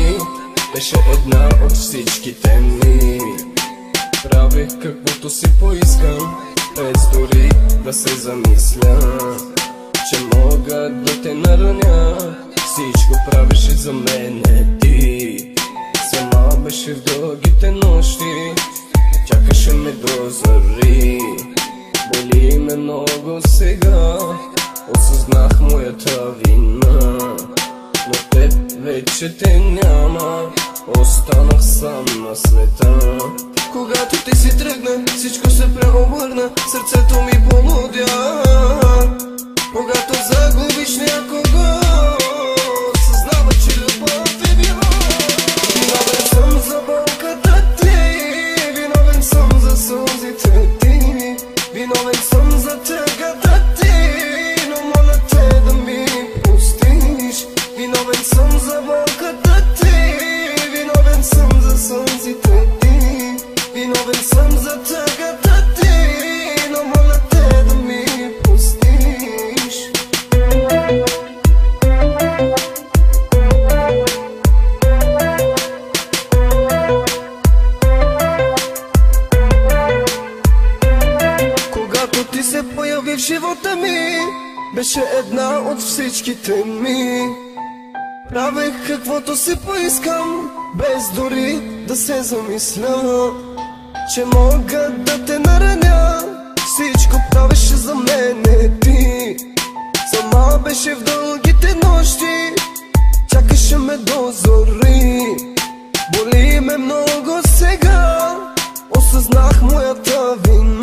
ми беше една от всичките ми. Правих каквото си поискам, без дори да се замисля, че мога да те нараня. Всичко правеше за мене ти. Сама беше в дългите нощи, чакаше ме до зори. Боли ме много сега, осъзнах моята вина. Но теб вече те няма, останах сам на света. Когато ти си тръгна, всичко се преобърна, сърцето ми полудя. Когато загубиш някого, съзнава, че любов е била. Виновен съм за болката ти, виновен съм за сълзите ти, виновен съм за тъгата ти, но моля те да ми простиш. Виновен съм за болката ти, виновен съм за сълзите ти, виновен съм за тъгата ти, но моля те да ми простиш. Когато ти се появи в живота ми, беше една от всичките ми. Правех каквото си поискам, без дори да се замисля, че мога да те нараня. Всичко правеше за мене ти. Сама беше в дългите нощи, чакаше ме до зори. Боли ме много сега, осъзнах моята вина.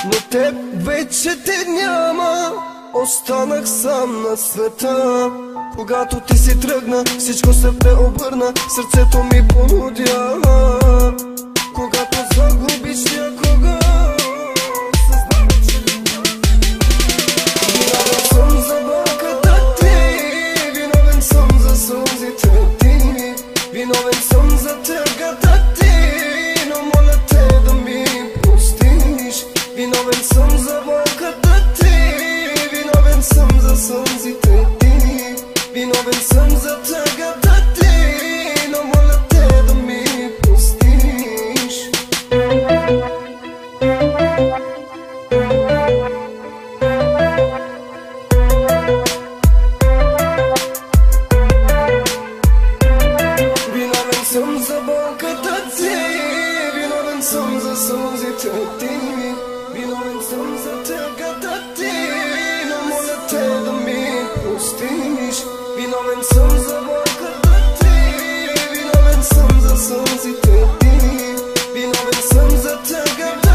Но теб вече те няма, останах сам на света. Когато ти си тръгна, всичко се преобърна, сърцето ми полудя. Когато загубиш някого, съзнава, че любов е била. Виновен съм за болката ти, виновен съм за сълзите ти, виновен съм за тъгата ти, но моля те да ми простиш. Виновен съм за болката ти, виновен съм за сълзите ти, виновен съм за тъгата ти, но моля те да ми простиш. Виновен съм за болката ти, виновен съм за сълзите ти, виновен съм за тъгата ти, но моля те да ми простиш. Виновен съм за болката ти, виновен съм за сълзите ти, виновен съм за тъгата